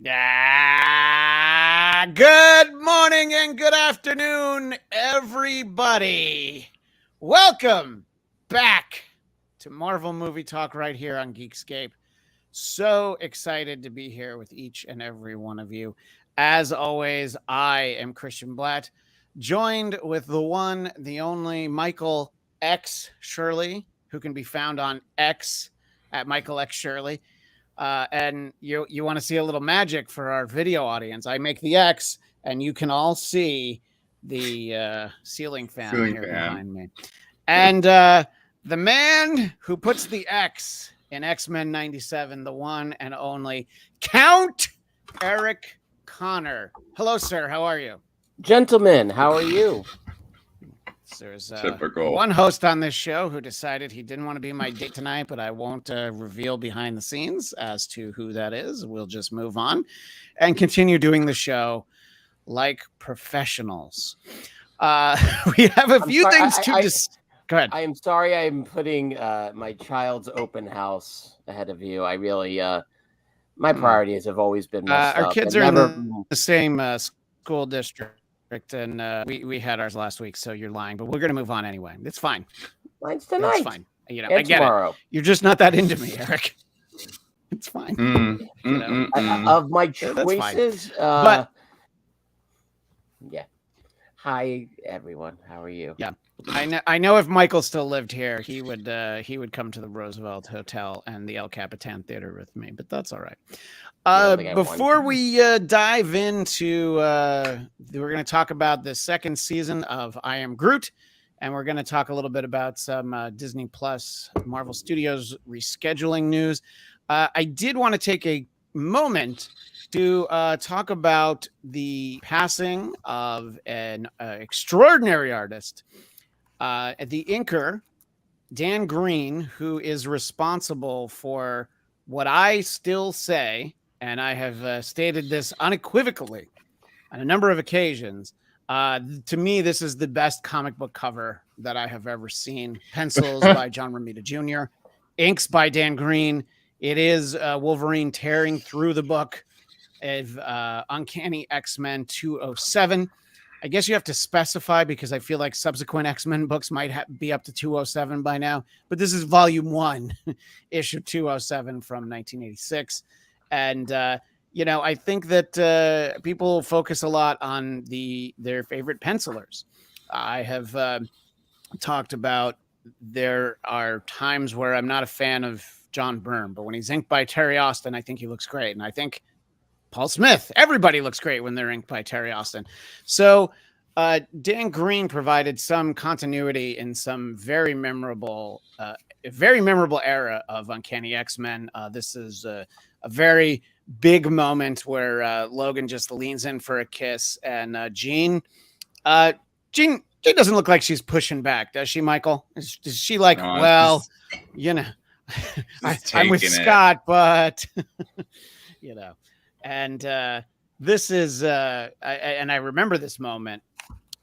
Good morning and good afternoon, everybody. Welcome back to Marvel Movie Talk right here on Geekscape. So excited to be here with each and every one of you. As always, I am Christian Bladt, joined with the one, the only Michael X Shirley, who can be found on X at Michael X Shirley. And you want to see a little magic for our video audience. I make the X, and you can all see the ceiling fan behind me. And the man who puts the X in X-Men 97, the one and only Count Eric Conner. Hello, sir. How are you? Gentlemen, how are you? There's one host on this show who decided he didn't want to be my date tonight, but I won't reveal behind the scenes as to who that is. We'll just move on and continue doing the show like professionals. We have a few things to discuss. Go ahead. I am sorry I'm putting my child's open house ahead of you. I really, my priorities have always been messed our up. kids are in the same school district. And we had ours last week, so you're lying, but we're going to move on anyway. It's fine. Mine's tonight. It's fine. You know, and I get tomorrow. it. You're just not that into me, Eric. It's fine. Of my choices, but yeah. Hi, everyone. How are you? Yeah, I know if Michael still lived here, he would come to the Roosevelt Hotel and the El Capitan Theater with me, but that's all right. Before we dive into, we're going to talk about the second season of I Am Groot, and we're going to talk a little bit about some Disney Plus Marvel Studios rescheduling news. I did want to take a moment to talk about the passing of an extraordinary artist, the inker, Dan Green, who is responsible for what I still say, and I have stated this unequivocally on a number of occasions. To me, this is the best comic book cover that I have ever seen. Pencils by John Romita Jr., inks by Dan Green. It is Wolverine tearing through the book of Uncanny X-Men 207. I guess you have to specify because I feel like subsequent X-Men books might be up to 207 by now. But this is volume 1, issue 207 from 1986. And, I think that people focus a lot on their favorite pencilers. I have talked about there are times where I'm not a fan of John Byrne, but when he's inked by Terry Austin, I think he looks great. And I think Paul Smith, everybody looks great when they're inked by Terry Austin. So Dan Green provided some continuity in some very memorable era of Uncanny X-Men. This is a very big moment where Logan just leans in for a kiss, and Jean doesn't look like she's pushing back, does she, Michael? Is she like, I'm with Scott, but and this is and I remember this moment.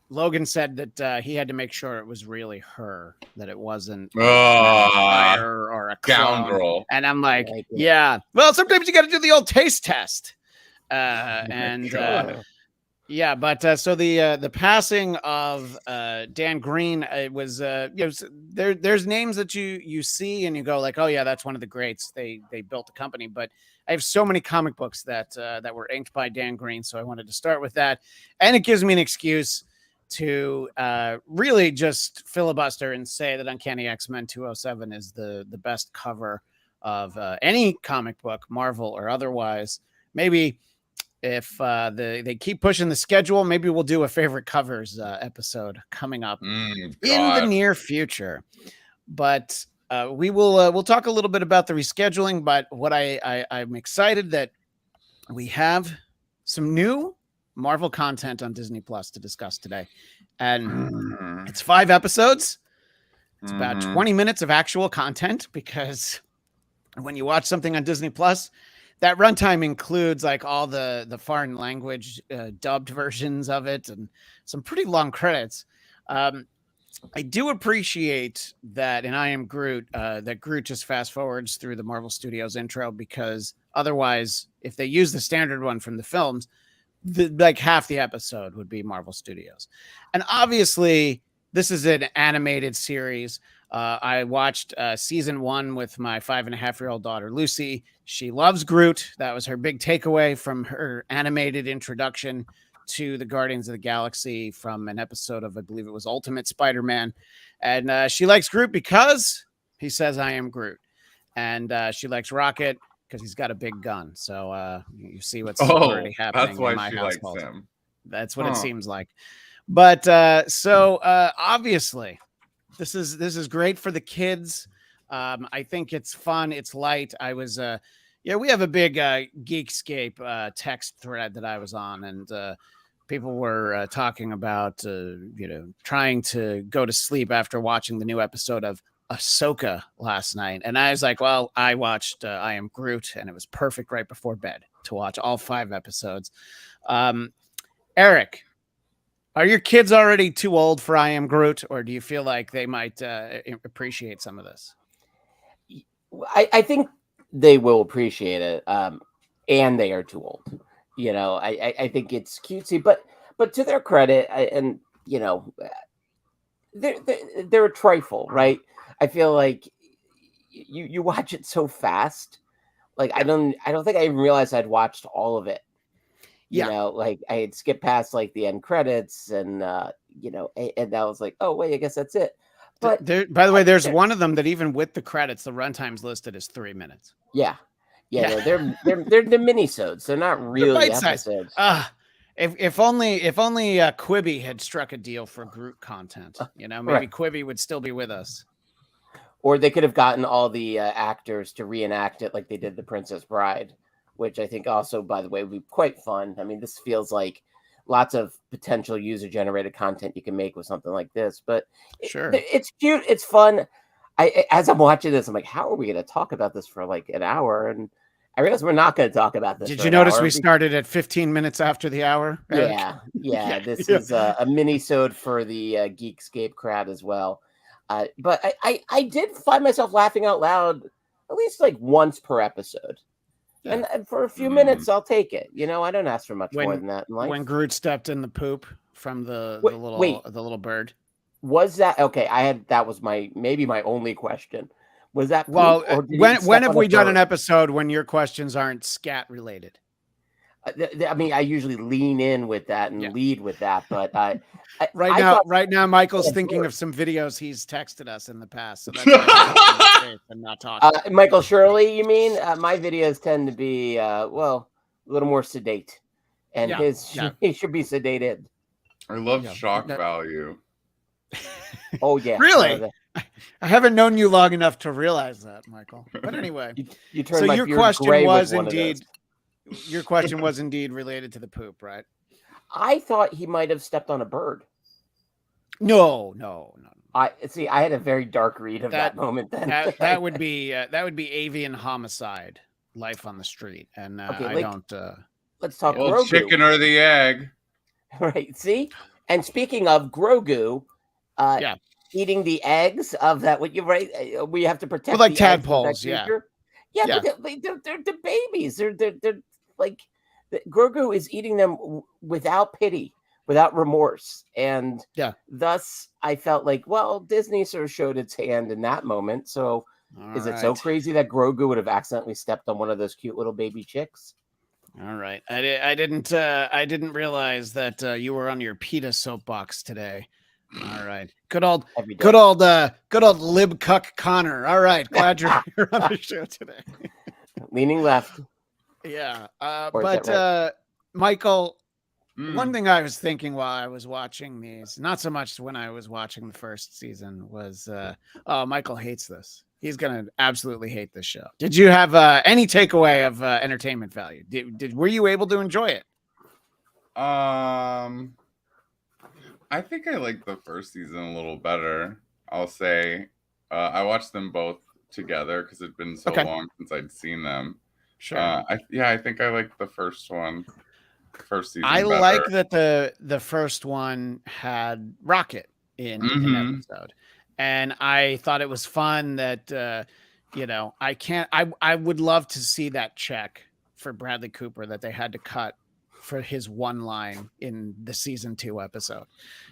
Logan said that he had to make sure it was really her, that it wasn't a liar or a scoundrel. And I'm like, yeah. Well, sometimes you got to do the old taste test. So the passing of Dan Green, it was there's names that you see and you go like, oh yeah, that's one of the greats. They built the company, but I have so many comic books that were inked by Dan Green, so I wanted to start with that, and it gives me an excuse to really just filibuster and say that Uncanny X-Men 207 is the best cover of any comic book, Marvel or otherwise. Maybe if they keep pushing the schedule, maybe we'll do a favorite covers episode coming up in the near future. But we'll talk a little bit about the rescheduling. But what I'm excited that we have some new Marvel content on Disney Plus to discuss today. And it's 5 episodes. It's about 20 minutes of actual content, because when you watch something on Disney Plus, that runtime includes like all the foreign language dubbed versions of it and some pretty long credits. I do appreciate that in I Am Groot, that Groot just fast forwards through the Marvel Studios intro, because otherwise, if they use the standard one from the films, like half the episode would be Marvel Studios. And obviously, this is an animated series. I watched season 1 with my 5.5-year-old daughter, Lucy. She loves Groot. That was her big takeaway from her animated introduction to the Guardians of the Galaxy from an episode of, I believe it was Ultimate Spider-Man. And she likes Groot because he says, I am Groot. And she likes Rocket because he's got a big gun. So you see what's already happening in my household. Him. That's what it seems like. But obviously, this is great for the kids. I think it's fun. It's light. I was we have a big Geekscape text thread that I was on, and people were talking about trying to go to sleep after watching the new episode of Ahsoka last night. And I was like, well, I watched I Am Groot, and it was perfect right before bed to watch all 5 episodes. Eric, are your kids already too old for I Am Groot, or do you feel like they might appreciate some of this? I think they will appreciate it, and they are too old. I think it's cutesy, but to their credit, they're a trifle, right? I feel like you watch it so fast. Like I don't think I even realized I'd watched all of it. Like I had skipped past like the end credits, and and I was like, oh wait, I guess that's it. But by the way, there's one of them that even with the credits, the runtime's listed as 3 minutes. Yeah. No, they're the minisodes. They're not really episodes. If only Quibi had struck a deal for Groot content, maybe right. Quibi would still be with us. Or they could have gotten all the actors to reenact it like they did The Princess Bride, which I think also, by the way, would be quite fun. I mean, this feels like lots of potential user-generated content you can make with something like this. But sure, it's cute. It's fun. As I'm watching this, I'm like, how are we going to talk about this for like an hour? And I realize we're not going to talk about this. Did you notice we started at 15 minutes after the hour? Yeah. This is a mini-sode for the Geekscape crowd as well. But I did find myself laughing out loud at least like once per episode. Yeah. And for a few minutes, I'll take it. I don't ask for much more than that in life. When Groot stepped in the poop from the little bird. Was that okay? That was maybe my only question. Was that poop, well? When have we done an episode when your questions aren't scat related? I mean, I usually lean in with that and lead with that, but right now, Michael's thinking of some videos he's texted us in the past, so that's why I'm not talking. Michael Shirley, you mean? My videos tend to be a little more sedate, and he should be sedated. I love shock value. Oh yeah, really? I haven't known you long enough to realize that, Michael. But anyway, you turn your question was indeed related to the poop, right? I thought he might have stepped on a bird. No. I had a very dark read of that moment. Then that would be avian homicide, life on the street, and Let's talk. Grogu. Chicken or the egg, right? See, and speaking of Grogu, eating the eggs of that. What you right? We have to protect. Like tadpoles, yeah. But they're the babies. They're like Grogu is eating them without pity, without remorse, and thus I felt like, well, Disney sort of showed its hand in that moment. So, is it so crazy that Grogu would have accidentally stepped on one of those cute little baby chicks? All right, I didn't realize that you were on your PETA soapbox today. All right, good old lib cuck Connor. All right, glad you're here on the show today. Leaning left. Yeah, but Michael, one thing I was thinking while I was watching these, not so much when I was watching the first season, was, Michael hates this. He's gonna absolutely hate this show. Did you have any takeaway of entertainment value? Were you able to enjoy it? I think I like the first season a little better. I'll say I watched them both together because it'd been so long since I'd seen them. Sure. I think I like the first season. I like that the first one had Rocket in an episode. And I thought it was fun that, I would love to see that check for Bradley Cooper that they had to cut for his one line in the season 2 episode.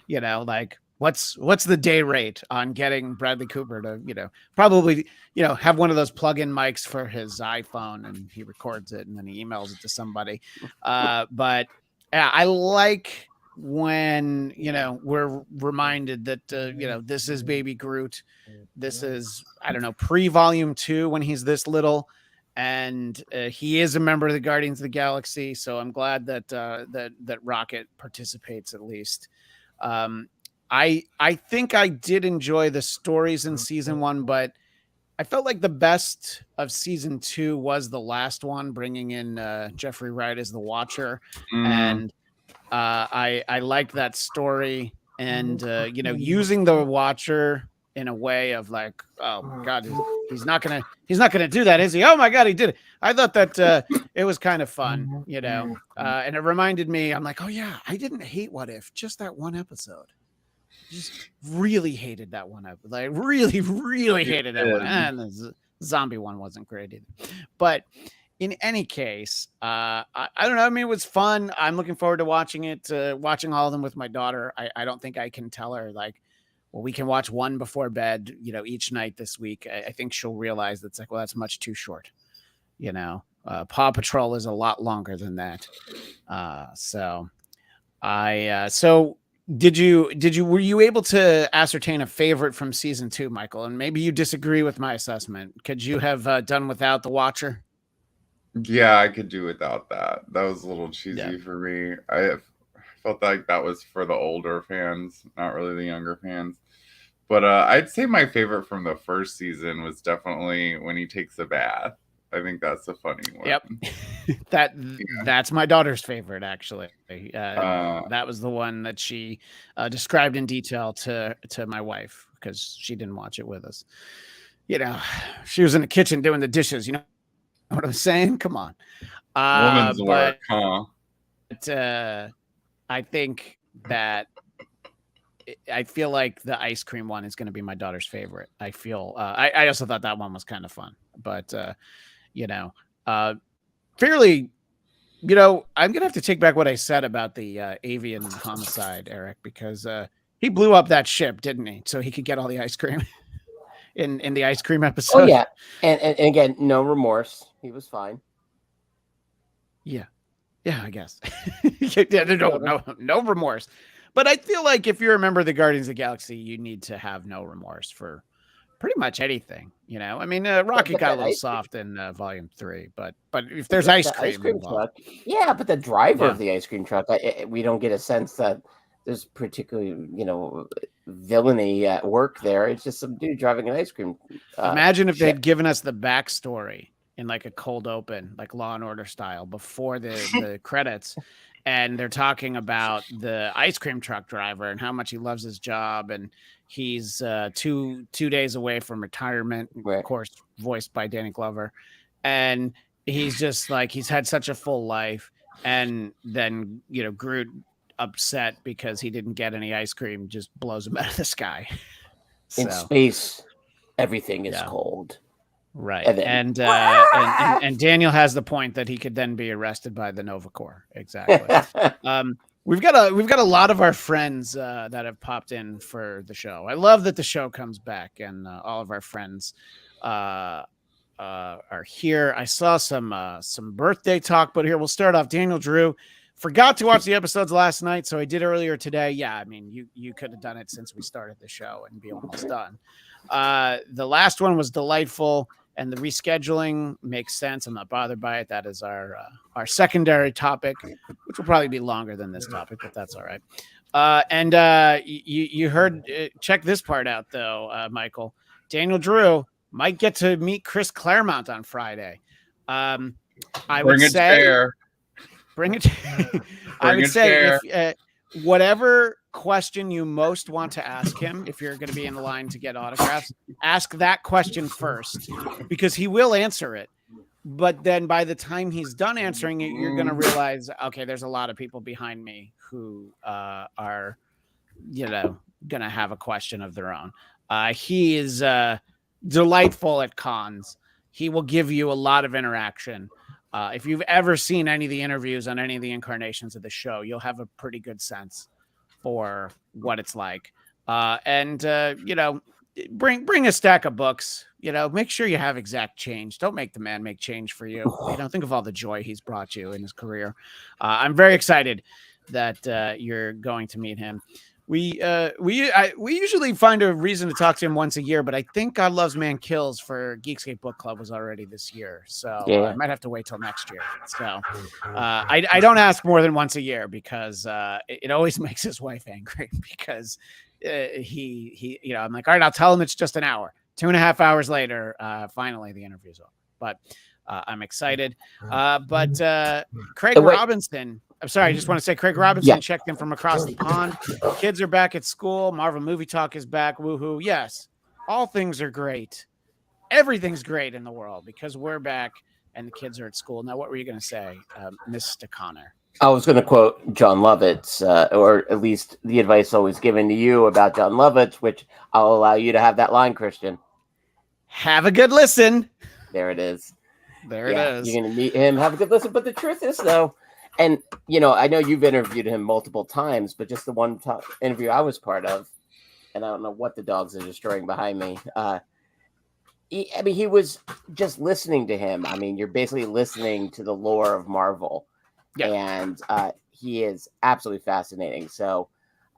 Like what's the day rate on getting Bradley Cooper to, probably, have one of those plug-in mics for his iPhone, and he records it and then he emails it to somebody. But yeah, I like when, we're reminded that, this is baby Groot. This is, I don't know, pre-volume 2 when he's this little. And he is a member of the Guardians of the Galaxy, so I'm glad that that Rocket participates at least. I think I did enjoy the stories in season 1, but I felt like the best of season 2 was the last one, bringing in Jeffrey Wright as the Watcher, and I liked that story, and using the Watcher in a way of like, oh my God, he's not gonna do that, is he? Oh my God, he did it. I thought that it was kind of fun, and it reminded me, I'm like, oh yeah, I didn't hate What If, just that one episode. Just really hated that one episode. Like really, really hated that one. And the zombie one wasn't great either. But in any case, I don't know. I mean, it was fun. I'm looking forward to watching it, watching all of them with my daughter. I don't think I can tell her like, well, we can watch one before bed, each night this week. I think she'll realize that's like, well, that's much too short. Paw Patrol is a lot longer than that. So were you able to ascertain a favorite from season 2, Michael? And maybe you disagree with my assessment. Could you have done without the Watcher? Yeah, I could do without that. That was a little cheesy for me. I felt like that was for the older fans, not really the younger fans. But I'd say my favorite from the first season was definitely when he takes a bath. I think that's a funny one. Yep. That's my daughter's favorite, actually. That was the one that she described in detail to my wife, because she didn't watch it with us. She was in the kitchen doing the dishes. You know what I'm saying? Come on. Woman's work, huh? But, I think that I feel like the ice cream one is going to be my daughter's favorite. I feel I also thought that one was kind of fun, but fairly, I'm gonna have to take back what I said about the avian homicide, Eric, because he blew up that ship, didn't he, so he could get all the ice cream in the ice cream episode. Oh yeah, and again, no remorse. He was fine. Yeah, I guess. No remorse. But I feel like if you're a member of the Guardians of the Galaxy, you need to have no remorse for pretty much anything. I mean, Rocket got a little soft in volume 3, but if there's ice cream truck, yeah, but the driver of the ice cream truck, we don't get a sense that there's particularly, villainy at work there. It's just some dude driving an ice cream. Imagine if they'd given us the backstory in like a cold open, like Law and Order style, before the credits. And they're talking about the ice cream truck driver and how much he loves his job. And he's 2 days away from retirement, of course, voiced by Danny Glover. And he's just like, he's had such a full life. And then, Groot, upset because he didn't get any ice cream, just blows him out of the sky. In space, everything is cold. Right. And Daniel has the point that he could then be arrested by the Nova Corps. Exactly. We've got a lot of our friends that have popped in for the show. I love that the show comes back and all of our friends are here. I saw some birthday talk, but here we'll start off. Daniel Drew forgot to watch the episodes last night, so I did earlier today. Yeah, I mean, you could have done it since we started the show and be almost done. The last one was delightful. And the rescheduling makes sense. I'm not bothered by it. That is our secondary topic, which will probably be longer than this topic, but that's all right. And you heard, check this part out, though, Michael. Daniel Drew might get to meet Chris Claremont on Friday. I would say, bring it. I would say if, whatever question you most want to ask him, if you're going to be in the line to get autographs, ask that question first, because he will answer it. But then by the time he's done answering it, you're going to realize, okay, there's a lot of people behind me who are, going to have a question of their own. He is delightful at cons. He will give you a lot of interaction. If you've ever seen any of the interviews on any of the incarnations of the show, you'll have a pretty good sense for what it's like. Bring a stack of books. Make sure you have exact change. Don't make the man make change for you. Think of all the joy he's brought you in his career. I'm very excited that you're going to meet him. We usually find a reason to talk to him once a year, but I think God Loves Man Kills for Geekscape Book Club was already this year, so I might have to wait till next year. So I don't ask more than once a year because it always makes his wife angry because he I'm like, all right, I'll tell him it's just an hour. 2.5 hours later, finally the interview's over. But I'm excited. Craig Robinson. I'm sorry, I just want to say Craig Robinson checked in from across the pond. Kids are back at school. Marvel Movie Talk is back. Woohoo. Yes, all things are great. Everything's great in the world because we're back and the kids are at school. Now, what were you going to say, Mr. Conner? I was going to quote John Lovitz, or at least the advice always given to you about John Lovitz, which I'll allow you to have that line, Christian. Have a good listen. There it is. There it is. You're going to meet him. Have a good listen. But the truth is, though, and, I know you've interviewed him multiple times, but just the one interview I was part of, and I don't know what the dogs are destroying behind me. He was just listening to him. I mean, you're basically listening to the lore of Marvel. Yeah. And he is absolutely fascinating. So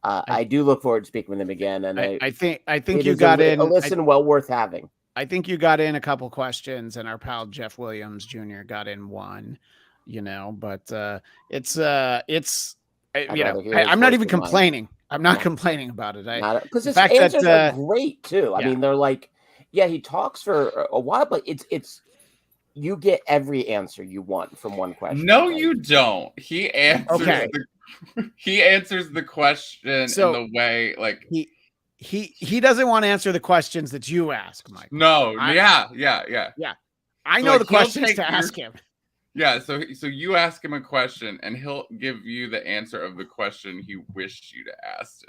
I do look forward to speaking with him again. And I think you got in a listen well worth having. I think you got in a couple questions, and our pal Jeff Williams Jr. got in one. But I'm not even complaining. I'm not complaining about it. Because his answers are great too. I mean, they're like, he talks for a while, but it's you get every answer you want from one question. No, you don't. He answers. He answers the question in the way like he doesn't want to answer the questions that you ask, Mike. No, yeah. I know the questions to ask him. Yeah, so you ask him a question, and he'll give you the answer of the question he wished you to ask.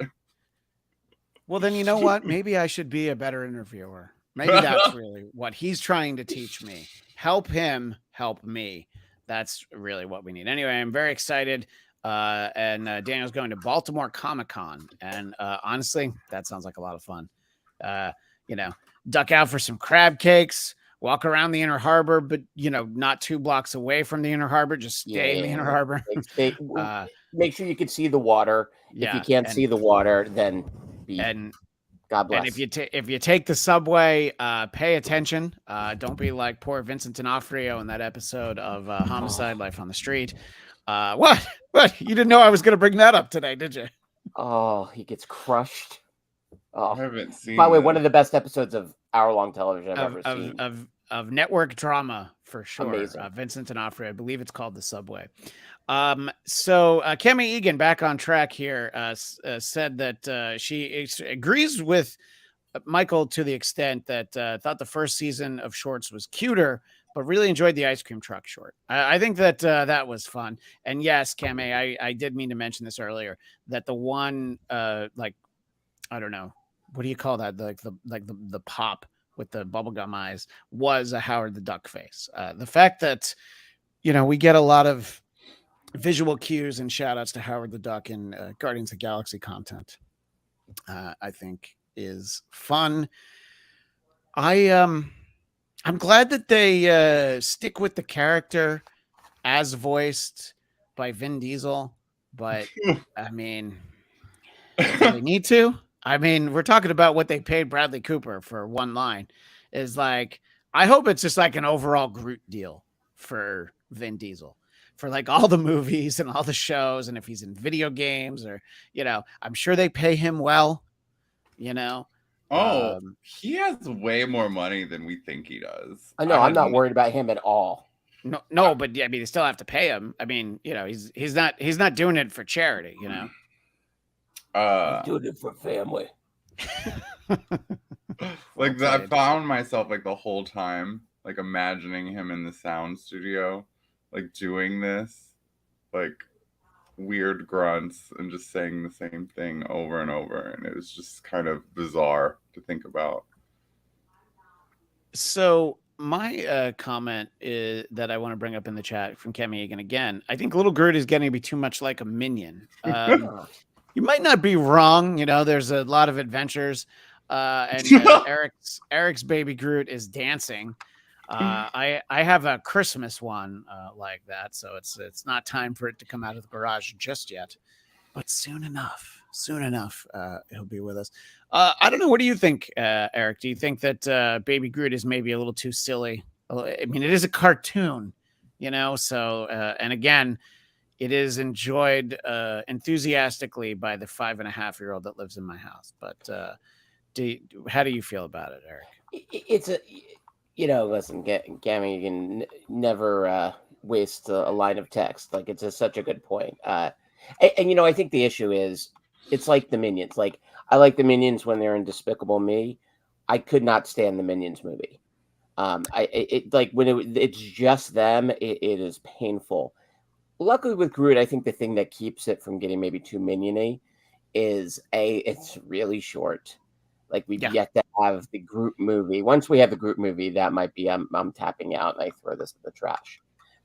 Well, then you know what? Maybe I should be a better interviewer. Maybe that's really what he's trying to teach me. Help him, help me. That's really what we need. Anyway, I'm very excited. And Daniel's going to Baltimore Comic-Con. And honestly, that sounds like a lot of fun. Duck out for some crab cakes. Walk around the Inner Harbor, but, not 2 blocks away from the Inner Harbor. Just stay in the Inner Harbor. Make sure you can see the water. If you can't see the water, then God bless. And if you take the subway, pay attention. Don't be like poor Vincent D'Onofrio in that episode of Homicide: Life on the Street. What? You didn't know I was going to bring that up today, did you? Oh, he gets crushed. Oh, I haven't seen. By the way, one of the best episodes of hour-long television I've ever seen. Of network drama for sure. Amazing. Vincent D'Onofrio, I believe it's called The Subway. So Kemi Egan, back on track here, said that she agrees with Michael to the extent that thought the first season of Shorts was cuter, but really enjoyed the ice cream truck short. I think that that was fun. And yes, Kemi, I did mean to mention this earlier, that the one I don't know, what do you call that? The pop with the bubblegum eyes was a Howard the Duck face. The fact that, we get a lot of visual cues and shout outs to Howard the Duck in Guardians of the Galaxy content, I think is fun. I'm glad that they stick with the character as voiced by Vin Diesel, but I mean, do they need to? I mean, we're talking about what they paid Bradley Cooper for one line. Is like, I hope it's just like an overall Groot deal for Vin Diesel for like all the movies and all the shows. And if he's in video games or, I'm sure they pay him well, Oh, he has way more money than we think he does. I know. I'm not worried about him at all. No, but I mean, you still have to pay him. I mean, he's not doing it for charity, I'm doing it for family. I found myself like the whole time, like imagining him in the sound studio, like doing this, like weird grunts and just saying the same thing over and over, and it was just kind of bizarre to think about. So my comment is that I want to bring up in the chat from Kemi Egan again. I think little Groot is getting to be too much like a minion. You might not be wrong. There's a lot of adventures, and Eric's baby Groot is dancing. I have a Christmas one like that, so it's not time for it to come out of the garage just yet, but soon enough, he'll be with us. I don't know. What do you think, Eric? Do you think that Baby Groot is maybe a little too silly? I mean, it is a cartoon, so, and again, it is enjoyed enthusiastically by the 5.5-year-old that lives in my house. But how do you feel about it, Eric? It's listen, Gammy, you can never waste a line of text. Like, it's such a good point. And I think the issue is, it's like the Minions. Like, I like the Minions when they're in Despicable Me. I could not stand the Minions movie. When it's just them, it is painful. Luckily with Groot, I think the thing that keeps it from getting maybe too minion-y is it's really short. Like, we've yet to have the Groot movie. Once we have the Groot movie, that might be I'm tapping out and I throw this in the trash.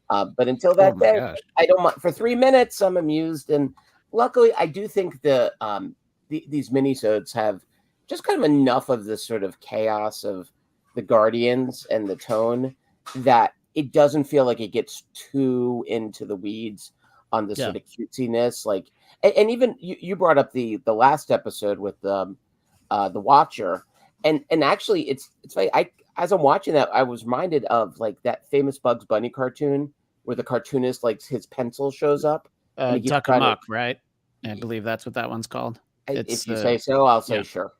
But until that day, I don't mind. For 3 minutes, I'm amused, and luckily, I do think these minisodes have just kind of enough of the sort of chaos of the Guardians and the tone that it doesn't feel like it gets too into the weeds on the sort of cutesiness. Like, and even you brought up the last episode with the Watcher, and actually it's funny. As I'm watching that, I was reminded of like that famous Bugs Bunny cartoon where the cartoonist, like, his pencil shows up. Duck Amuck, right? I believe that's what that one's called. If you say so, I'll say sure.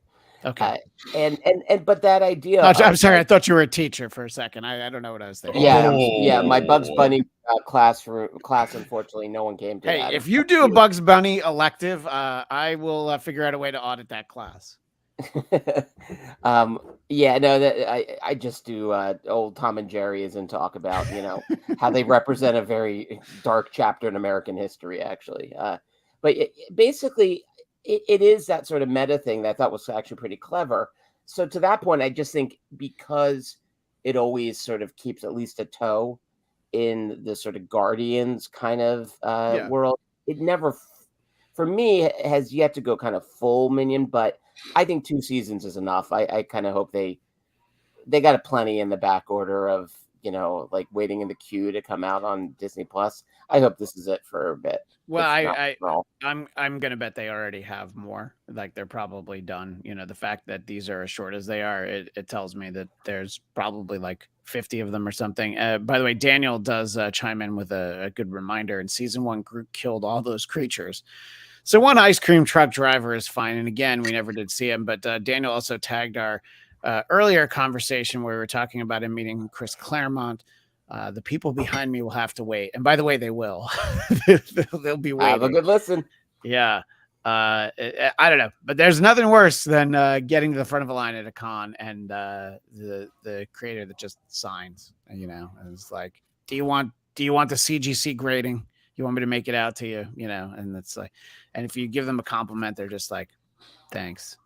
Okay. But that idea. I'm sorry. I thought you were a teacher for a second. I don't know what I was thinking. Yeah. My Bugs Bunny class, unfortunately, no one came to. Hey, if you do a Bugs Bunny elective, I will figure out a way to audit that class. I just do old Tom and Jerry and talk about how they represent a very dark chapter in American history, actually. But basically, it is that sort of meta thing that I thought was actually pretty clever. So to that point, I just think because it always sort of keeps at least a toe in the sort of Guardians kind of world, it never, for me, has yet to go kind of full Minion, but I think 2 seasons is enough. I kind of hope they got a plenty in the back order of, like waiting in the queue to come out on Disney Plus. I hope this is it for a bit. Well, I'm gonna bet they already have more. Like, they're probably done. The fact that these are as short as they are, it tells me that there's probably like 50 of them or something. By the way, Daniel does chime in with a good reminder. In season 1, Groot killed all those creatures. So one ice cream truck driver is fine. And again, we never did see him, but Daniel also tagged our earlier conversation where we were talking about him meeting Chris Claremont. The people behind me will have to wait. And by the way, they will. They'll be waiting. Have a good listen. Yeah. I don't know, but there's nothing worse than getting to the front of a line at a con and the creator that just signs, and it's like, do you want the CGC grading? You want me to make it out to you, and it's like, and if you give them a compliment, they're just like, thanks,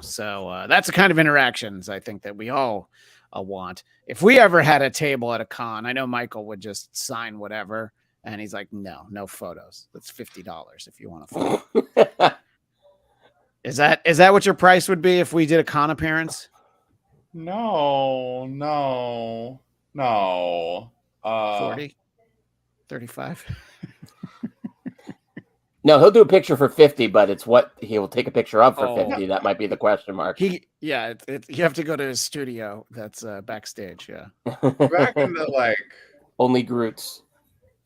so that's the kind of interactions I think that we all want. If we ever had a table at a con, I know Michael would just sign whatever, and he's like, no photos. That's $50 if you want a photo. Is that what your price would be if we did a con appearance? No. 40, 35. No, he'll do a picture for 50, but it's what he will take a picture of for 50. That might be the question mark. You have to go to his studio. That's backstage. Yeah. Back in the only Groots.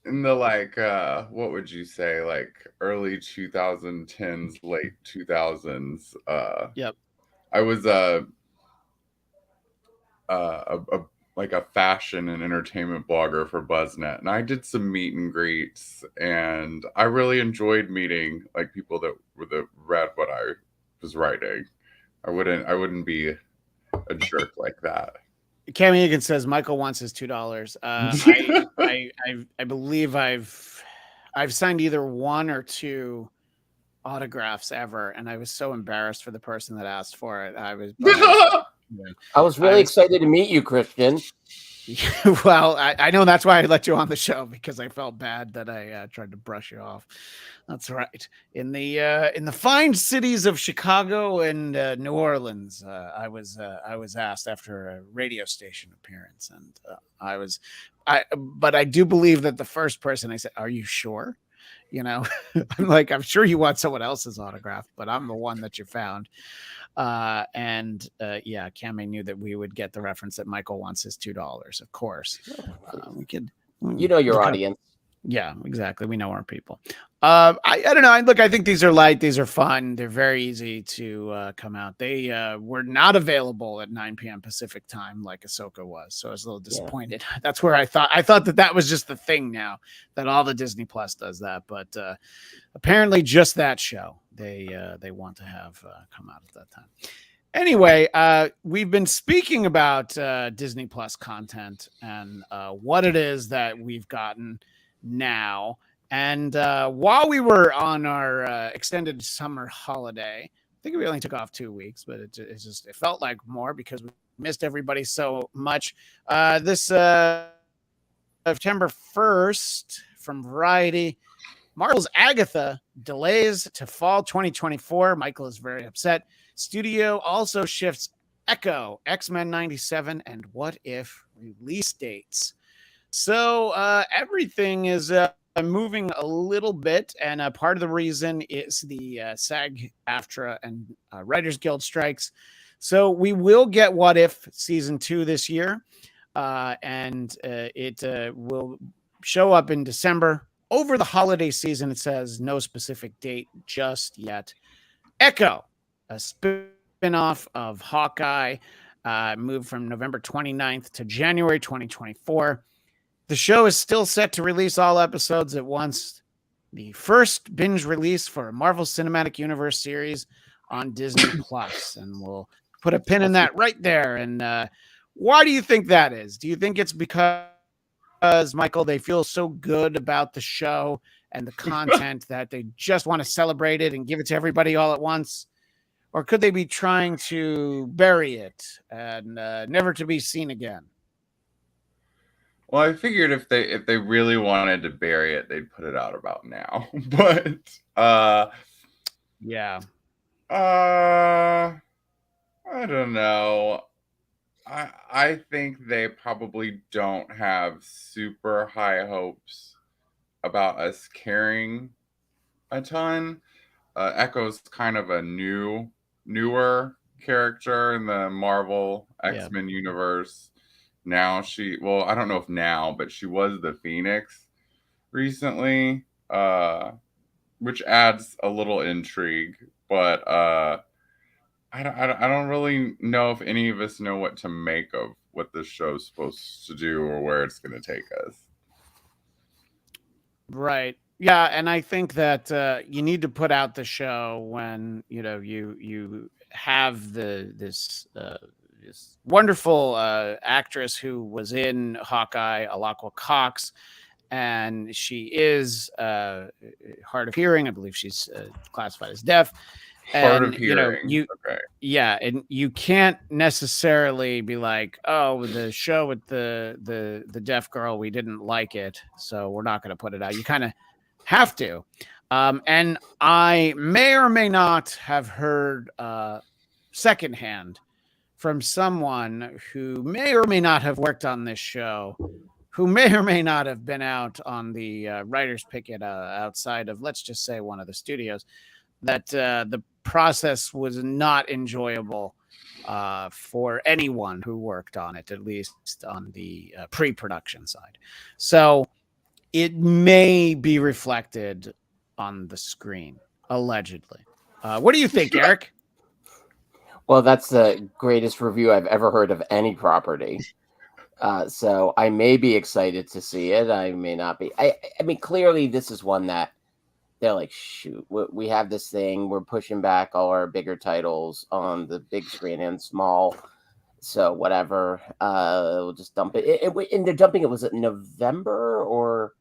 In the what would you say, like early 2010s, late 2000s. Yep. I was a fashion and entertainment blogger for BuzzNet, and I did some meet and greets, and I really enjoyed meeting like people that read what I was writing. I wouldn't be a jerk like that. Cam Egan says Michael wants his $2. I believe I've signed either 1 or 2 autographs ever, and I was so embarrassed for the person that asked for it. I was really excited to meet you, Christian. Well, I know that's why I let you on the show, because I felt bad that I tried to brush you off. That's right. In the fine cities of Chicago and New Orleans, I was asked after a radio station appearance, and but I do believe that the first person I said, "Are you sure?" I'm like, I'm sure you want someone else's autograph, but I'm the one that you found. Yeah, Cammy knew that we would get the reference that Michael wants his $2. Of course, we could. Your audience. Yeah, exactly. We know our people. I don't know. I think these are light. These are fun. They're very easy to come out. They were not available at 9 p.m. Pacific time like Ahsoka was, so I was a little disappointed. Yeah. That's where I thought that was just the thing now, that all the Disney Plus does that, but apparently just that show they want to have come out at that time. Anyway, we've been speaking about Disney Plus content and what it is that we've gotten now. And while we were on our extended summer holiday, I think we only took off 2 weeks, but it felt like more because we missed everybody so much. This September 1st from Variety, Marvel's Agatha delays to fall 2024. Michael is very upset. Studio also shifts Echo, X-Men 97, and What If release dates. So everything is moving a little bit, and part of the reason is the SAG-AFTRA and Writers Guild strikes. So we will get What If season 2 this year, and it will show up in December. Over the holiday season, it says no specific date just yet. Echo, a spin-off of Hawkeye, moved from November 29th to January 2024. The show is still set to release all episodes at once. The first binge release for a Marvel Cinematic Universe series on Disney Plus, and we'll put a pin in that right there. And why do you think that is? Do you think it's because, Michael, they feel so good about the show and the content that they just want to celebrate it and give it to everybody all at once? Or could they be trying to bury it and never to be seen again? Well, I figured if they really wanted to bury it, they'd put it out about now. But yeah. I don't know. I think they probably don't have super high hopes about us caring a ton. Echo's kind of a newer character in the Marvel X-Men universe. Now I don't know if now, but she was the Phoenix recently, which adds a little intrigue. But I don't really know if any of us know what to make of what this show's supposed to do or where it's going to take us. Right. Yeah, and I think that you need to put out the show when you have this wonderful actress who was in Hawkeye, Alaqua Cox, and she is hard of hearing. I believe she's classified as deaf. Hard of hearing. Okay. Yeah, and you can't necessarily be like, oh, the show with the deaf girl, we didn't like it, so we're not going to put it out. You kind of have to. And I may or may not have heard secondhand from someone who may or may not have worked on this show, who may or may not have been out on the writer's picket outside of, let's just say, one of the studios, that the process was not enjoyable for anyone who worked on it, at least on the pre-production side. So it may be reflected on the screen, allegedly. What do you think, Eric? Well, that's the greatest review I've ever heard of any property. So I may be excited to see it. I may not be. I mean, clearly this is one that they're like, shoot, we have this thing. We're pushing back all our bigger titles on the big screen and small. So whatever, we'll just dump it. And they're dumping it. Was it November or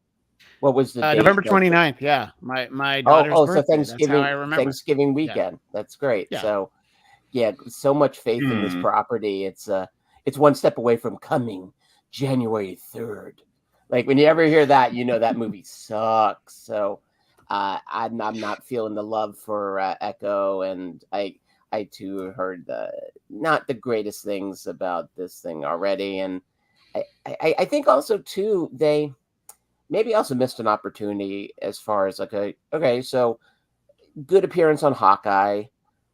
What was the date? November 29th. Yeah, my daughter's birthday. So Thanksgiving. That's how I remember. Thanksgiving weekend. Yeah. That's great. Yeah. So, yeah, so much faith in this property. It's one step away from coming January 3rd. Like when you ever hear that, you know that movie sucks. So, I'm not feeling the love for Echo, and I too heard not the greatest things about this thing already, and I think also too they maybe also missed an opportunity as far as so good appearance on Hawkeye.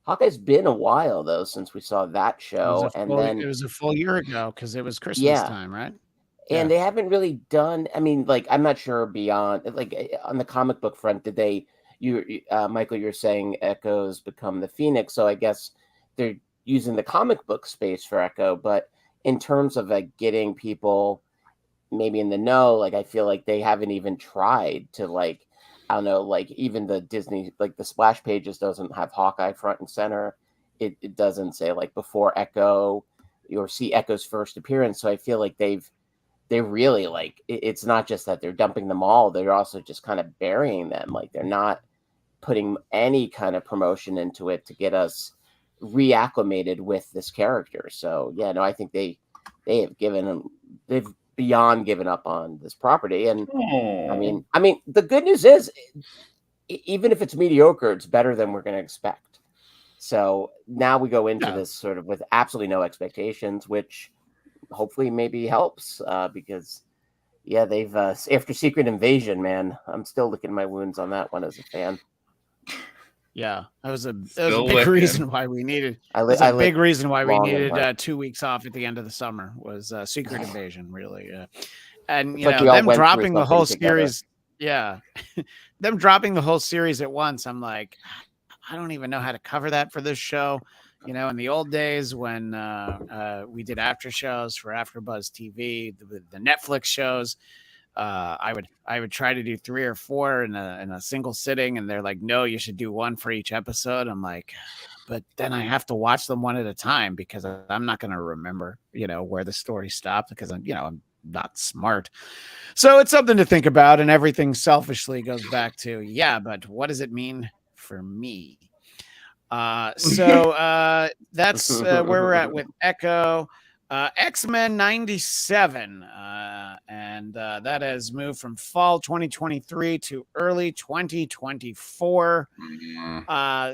Hawkeye's been a while though since we saw that show, it was a full year ago because it was Christmas time, right? And they haven't really done. I mean, like I'm not sure beyond on the comic book front. Did they? Michael, you're saying Echo's become the Phoenix, so I guess they're using the comic book space for Echo. But in terms of getting people maybe in the know, I feel like they haven't even tried to I don't know, even the Disney, the splash pages doesn't have Hawkeye front and center. It doesn't say before Echo or see Echo's first appearance. So I feel like they really it's not just that they're dumping them all. They're also just kind of burying them. They're not putting any kind of promotion into it to get us reacclimated with this character. So yeah, no, I think they've beyond given up on this property. And I mean, the good news is, even if it's mediocre, it's better than we're going to expect. So now we go into this sort of with absolutely no expectations, which hopefully maybe helps because they've after Secret Invasion, man, I'm still licking my wounds on that one as a fan. Yeah, that was a big reason why we needed. Big reason why we needed 2 weeks off at the end of the summer was Secret Invasion, really. And them dropping the whole series. Yeah, them dropping the whole series at once. I'm like, I don't even know how to cover that for this show. In the old days when we did after shows for AfterBuzz TV, the Netflix shows. I would try to do 3 or 4 in a single sitting, and they're like, no, you should do 1 for each episode. I'm like, but then I have to watch them 1 at a time because I'm not going to remember, where the story stopped because I'm not smart. So it's something to think about. And everything selfishly goes back to, but what does it mean for me? So that's where we're at with Echo. X-Men 97, and that has moved from fall 2023 to early 2024.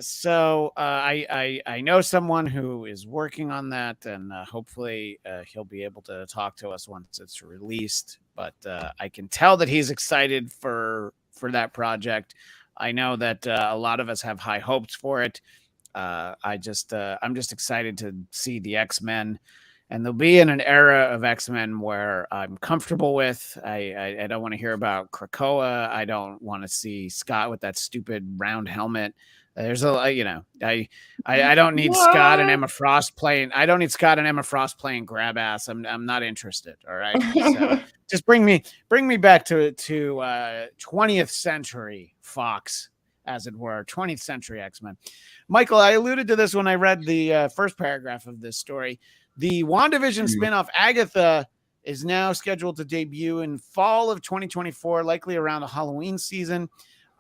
So I know someone who is working on that, and hopefully he'll be able to talk to us once it's released. But I can tell that he's excited for that project. I know that a lot of us have high hopes for it. I'm just excited to see the X-Men. And they'll be in an era of X-Men where I'm comfortable with. I don't want to hear about Krakoa. I don't want to see Scott with that stupid round helmet. There's I don't need Scott and Emma Frost playing. I don't need Scott and Emma Frost playing grab ass. I'm not interested. All right. So just bring me back to 20th century Fox, as it were, 20th century X-Men. Michael, I alluded to this when I read the first paragraph of this story. The WandaVision spinoff Agatha is now scheduled to debut in fall of 2024, likely around the Halloween season.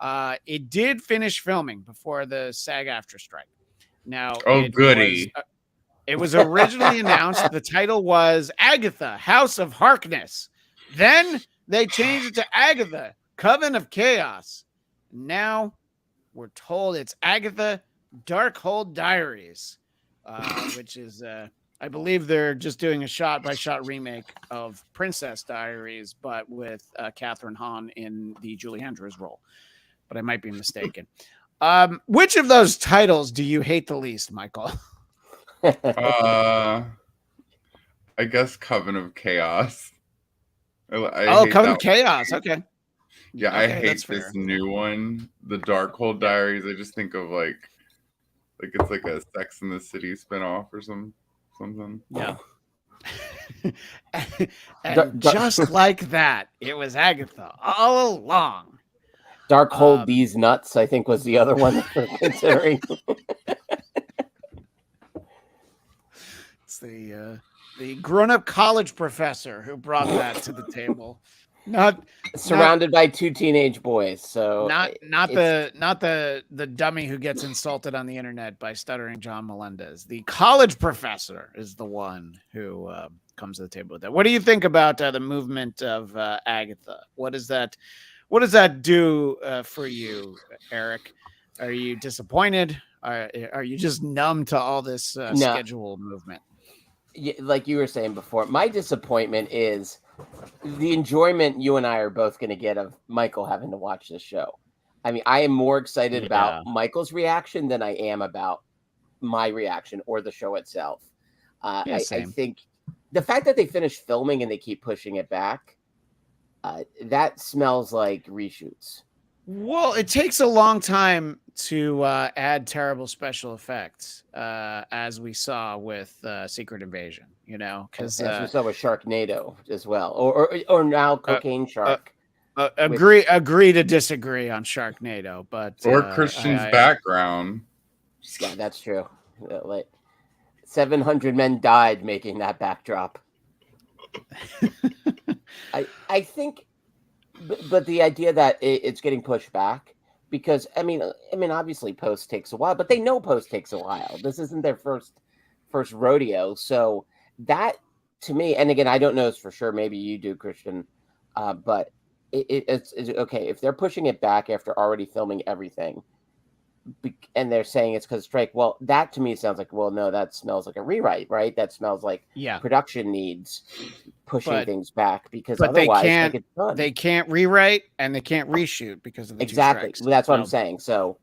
It did finish filming before the SAG-AFTRA strike. Now, goody. It was originally announced the title was Agatha, House of Harkness. Then they changed it to Agatha, Coven of Chaos. Now we're told it's Agatha, Darkhold Diaries, which is... I believe they're just doing a shot-by-shot remake of Princess Diaries, but with Catherine Hahn in the Julie Andrews role. But I might be mistaken. Which of those titles do you hate the least, Michael? I guess Coven of Chaos. Coven of Chaos. Okay. Yeah, I hate this new one, the Darkhold Diaries. I just think of it's like a Sex and the City spinoff or something. Yeah. and just like that, it was Agatha all along. Darkhold These Nuts, I think, was the other one that we're considering. It's the grown-up college professor who brought that to the table. Not surrounded by two teenage boys. So not the dummy who gets insulted on the internet by stuttering John Melendez. The college professor is the one who comes to the table with that. What do you think about the movement of Agatha? What does that do for you, Eric? Are you disappointed? Are you just numb to all this schedule movement? Like you were saying before, my disappointment is the enjoyment you and I are both going to get of Michael having to watch this show. I mean, I am more excited about Michael's reaction than I am about my reaction or the show itself. I think the fact that they finished filming and they keep pushing it back, that smells like reshoots. Well, it takes a long time to add terrible special effects, as we saw with Secret Invasion, because as we saw with Sharknado as well, or now Cocaine Shark. Agree to disagree on Sharknado, but Christian's background. Yeah, that's true. Like 700 men died making that backdrop. I think. But the idea that it's getting pushed back, because I mean, obviously post takes a while, but they know post takes a while. This isn't their first rodeo, so that to me, and again, I don't know for sure. Maybe you do, Christian, but it's okay if they're pushing it back after already filming everything, and they're saying it's because of strike. Well, that to me sounds like, well, no, that smells like a rewrite, right? That smells like production needs pushing things back, because otherwise they can't rewrite and they can't reshoot because of the exactly. That's what I'm saying. So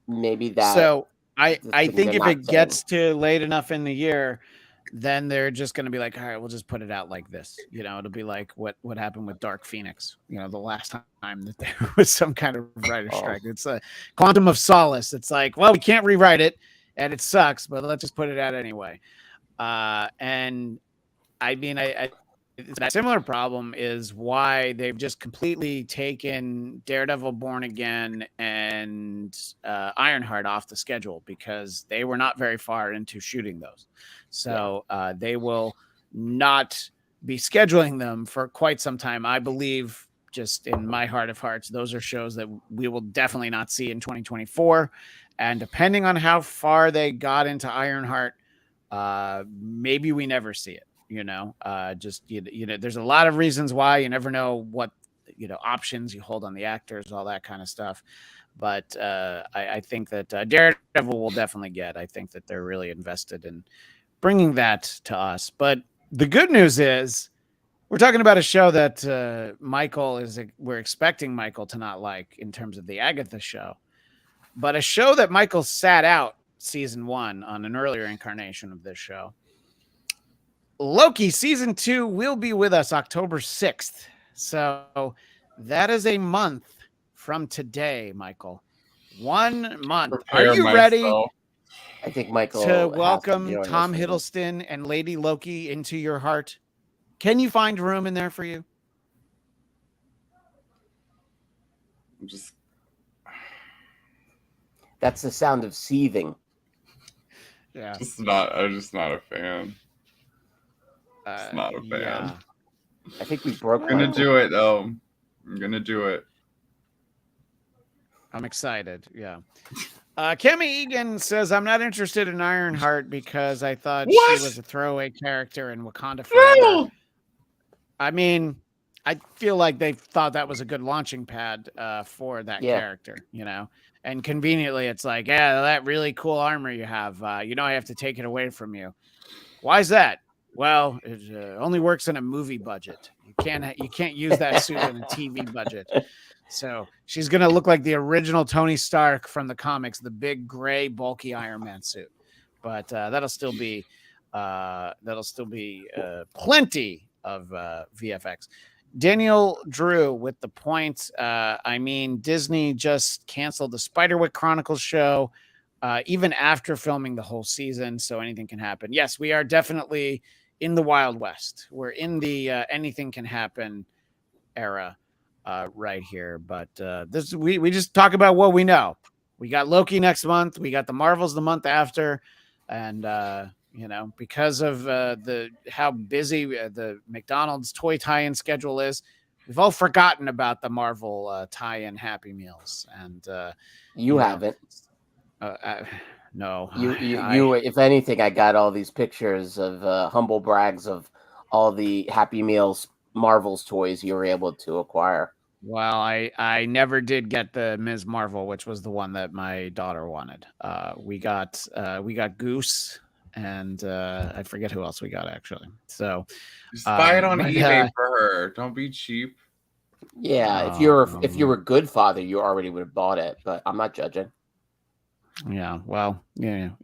maybe that. So I think if it gets to late enough in the year, then they're just going to be like, all right, we'll just put it out like this. It'll be like what happened with Dark Phoenix. The last time that there was some kind of writer's strike. It's a Quantum of Solace. It's like, well, we can't rewrite it, and it sucks, but let's just put it out anyway. And I mean, that similar problem is why they've just completely taken Daredevil Born Again and Ironheart off the schedule, because they were not very far into shooting those. So they will not be scheduling them for quite some time. I believe, just in my heart of hearts, those are shows that we will definitely not see in 2024. And depending on how far they got into Ironheart, maybe we never see it. There's a lot of reasons why. You never know what options you hold on the actors, all that kind of stuff. But I think that Daredevil will definitely get. I think that they're really invested in bringing that to us. But the good news is, we're talking about a show that we're expecting Michael to not like in terms of the Agatha show, but a show that Michael sat out season 1 on an earlier incarnation of this show. Loki season 2 will be with us October 6th. So that is a month from today, Michael. 1 month. Are you ready? I think Michael to welcome Tom Hiddleston and Lady Loki into your heart. Can you find room in there for you? That's the sound of seething. Yeah. I'm just not a fan. It's not a fan. Yeah. I think we broke. I'm gonna do it though. I'm gonna do it. I'm excited. Yeah. Kemi Egan says, I'm not interested in Ironheart because I thought she was a throwaway character in Wakanda Forever. I mean, I feel like they thought that was a good launching pad for that character, and conveniently it's like, that really cool armor you have, I have to take it away from you. Why is that? Well, it only works in a movie budget. You can't use that suit in a TV budget. So she's going to look like the original Tony Stark from the comics, the big gray bulky Iron Man suit. But that'll still be plenty of VFX. Daniel Drew with the point. Disney just canceled the Spiderwick Chronicles show, even after filming the whole season. So anything can happen. Yes, we are definitely in the Wild West. We're in the anything can happen era right here. But we just talk about what we know. We got Loki next month. We got the Marvels the month after. And, because of how busy the McDonald's toy tie-in schedule is, we've all forgotten about the Marvel tie-in Happy Meals, and you haven't. No, you. If anything, I got all these pictures of humble brags of all the Happy Meals Marvel's toys you were able to acquire. Well, I never did get the Ms. Marvel, which was the one that my daughter wanted. We got Goose, and I forget who else we got actually. So just buy it on eBay for her. Don't be cheap. Yeah, if you were a good father, you already would have bought it. But I'm not judging. Yeah, well, you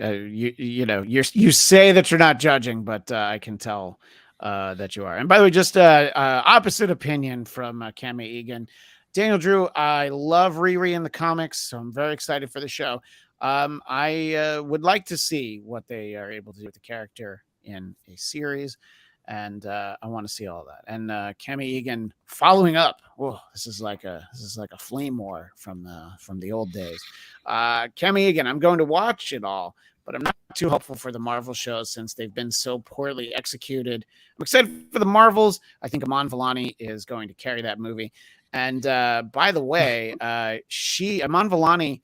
say that you're not judging, but I can tell that you are. And by the way, just opposite opinion from Cami Egan. Daniel Drew, I love Riri in the comics, so I'm very excited for the show. I would like to see what they are able to do with the character in a series, and I want to see all that. And Cami Egan following up. Oh, this is like a flame war from the old days. Cami Egan, I'm going to watch it all, but I'm not too hopeful for the Marvel shows since they've been so poorly executed. I'm excited for the Marvels. I think Iman Vellani is going to carry that movie. And by the way, Iman Vellani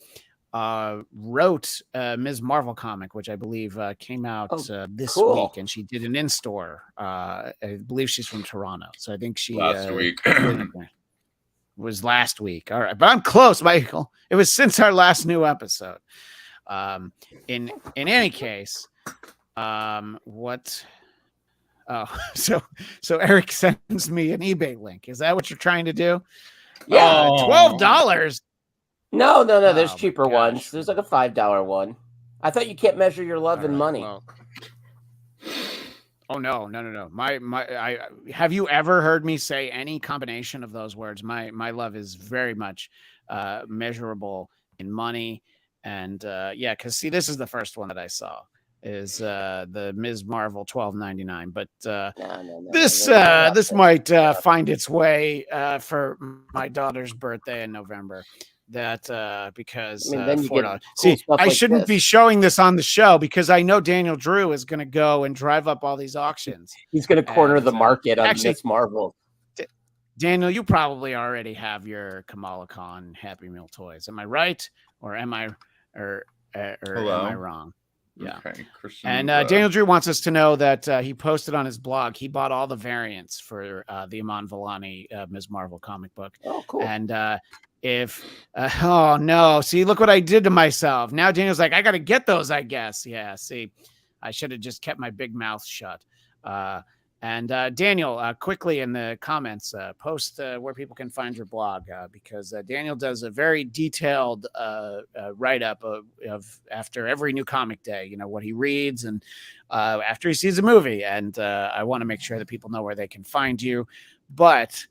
wrote Ms. Marvel comic, which I believe came out this week, and she did an in-store. I believe she's from Toronto, so I think she last week was last week. All right, but I'm close, Michael. It was since our last new episode. In any case, what? Oh, so Eric sends me an eBay link. Is that what you're trying to do? Yeah, $12. No. There's cheaper ones. There's like a $5 one. I thought you can't measure your love in money. Well, oh no. I have you ever heard me say any combination of those words? My love is very much measurable in money, and because see, this is the first one that I saw is the Ms. Marvel $12.99, but this might find its way for my daughter's birthday in November. That because $4. See, I shouldn't be showing this on the show because I know Daniel Drew is going to go and drive up all these auctions. He's going to corner the market on Ms. Marvel. Daniel, you probably already have your Kamala Khan Happy Meal toys. Am I right, or am I wrong? Yeah. Okay, and Daniel Drew wants us to know that he posted on his blog he bought all the variants for the Iman Vellani Ms. Marvel comic book. Oh, cool. And oh no, see, look what I did to myself. Now Daniel's like, I got to get those, I guess. Yeah, see, I should have just kept my big mouth shut. And Daniel, quickly in the comments, post where people can find your blog because Daniel does a very detailed write-up of after every new comic day, you know, what he reads and after he sees a movie. And I want to make sure that people know where they can find you. But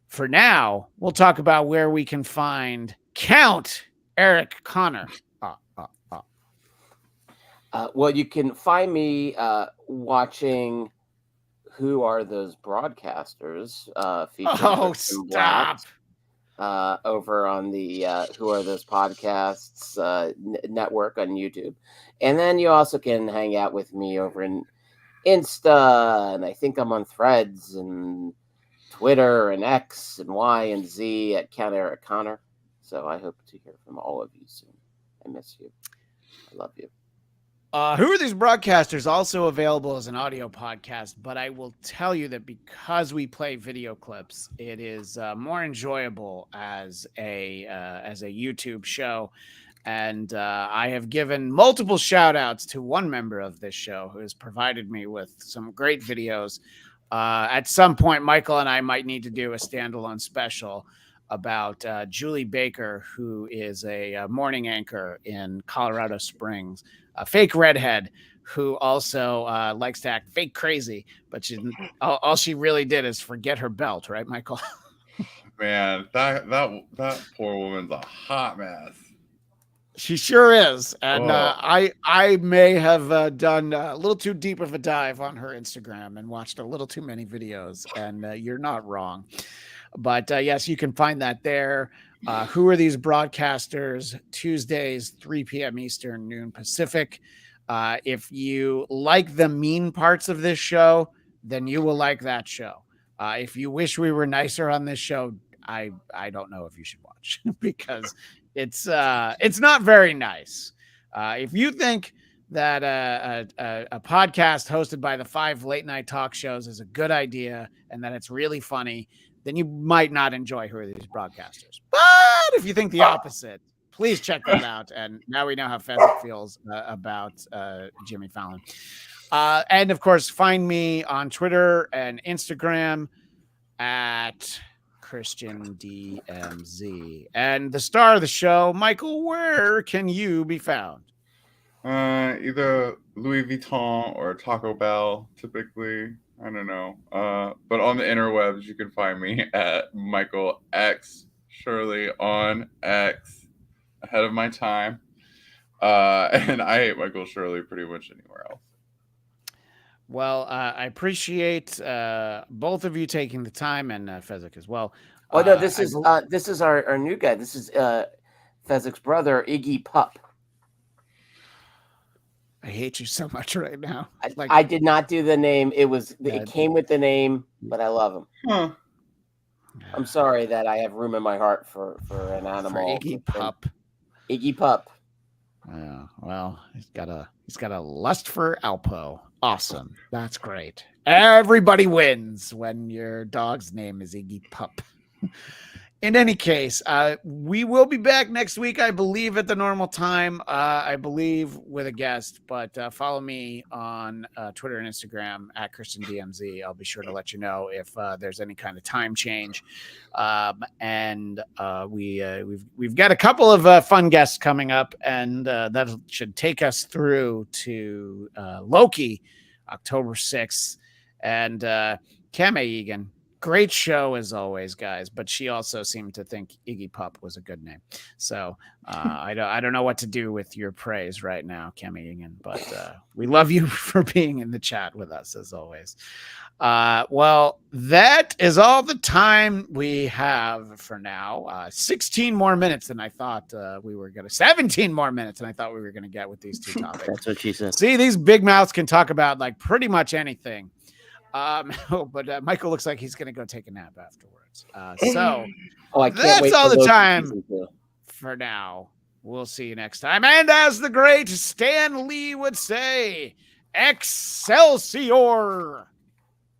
for now, we'll talk about where we can find Count Eric Conner. Well, you can find me watching Who Are Those Broadcasters? Featuring Christian Bladt, over on the Who Are Those Podcasts network on YouTube. And then you also can hang out with me over in Insta, and I think I'm on Threads and Twitter and X and Y and Z at Count Eric Conner. So I hope to hear from all of you soon. I miss you. I love you. Who Are These Broadcasters? Also available as an audio podcast, but I will tell you that because we play video clips, it is more enjoyable as a YouTube show. And I have given multiple shout outs to one member of this show who has provided me with some great videos. At some point, Michael and I might need to do a standalone special about Julie Baker, who is a morning anchor in Colorado Springs, a fake redhead who also likes to act fake crazy, but all she really did is forget her belt, right, Michael? Man, that poor woman's a hot mess. She sure is. And I may have done a little too deep of a dive on her Instagram and watched a little too many videos, and you're not wrong. But yes, you can find that there. Who Are These Broadcasters? Tuesdays, 3 p.m. Eastern, noon Pacific. If you like the mean parts of this show, then you will like that show. If you wish we were nicer on this show, I don't know if you should watch because it's not very nice. If you think that a podcast hosted by the 5 late night talk shows is a good idea and that it's really funny, then you might not enjoy Who Are These Broadcasters. But if you think the opposite, please check that out. And now we know how Fezzik feels about Jimmy Fallon. And of course, find me on Twitter and Instagram at Christian DMZ. And the star of the show, Michael, where can you be found? Either Louis Vuitton or Taco Bell, typically. I don't know. But on the interwebs, you can find me at Michael X Shirley on X, ahead of my time. And I hate Michael Shirley pretty much anywhere else. Well, I appreciate both of you taking the time, and Fezzik as well. Oh no, this is our new guy. This is Fezzik's brother, Iggy Pup. I hate you so much right now. I did not do the name. It came with the name, but I love him. Huh. I'm sorry that I have room in my heart for an animal. For Iggy Pup. Iggy Pup. Well, he's got a lust for Alpo. Awesome. That's great. Everybody wins when your dog's name is Iggy Pup. In any case, we will be back next week, I believe, at the normal time. I believe with a guest, but follow me on Twitter and Instagram at ChristianDMZ. I'll be sure to let you know if there's any kind of time change. And we've got a couple of fun guests coming up, and that should take us through to Loki, October 6th, and Kame Egan. Great show as always, guys. But she also seemed to think Iggy Pup was a good name. So I don't know what to do with your praise right now, Kemi Egan. But we love you for being in the chat with us as always. Well, that is all the time we have for now. 16 more minutes than I thought we were going to. 17 more minutes than I thought we were going to get with these two topics. That's what she said. See, these big mouths can talk about like pretty much anything. But Michael looks like he's going to go take a nap afterwards. So that's all the time for now. We'll see you next time. And as the great Stan Lee would say, Excelsior!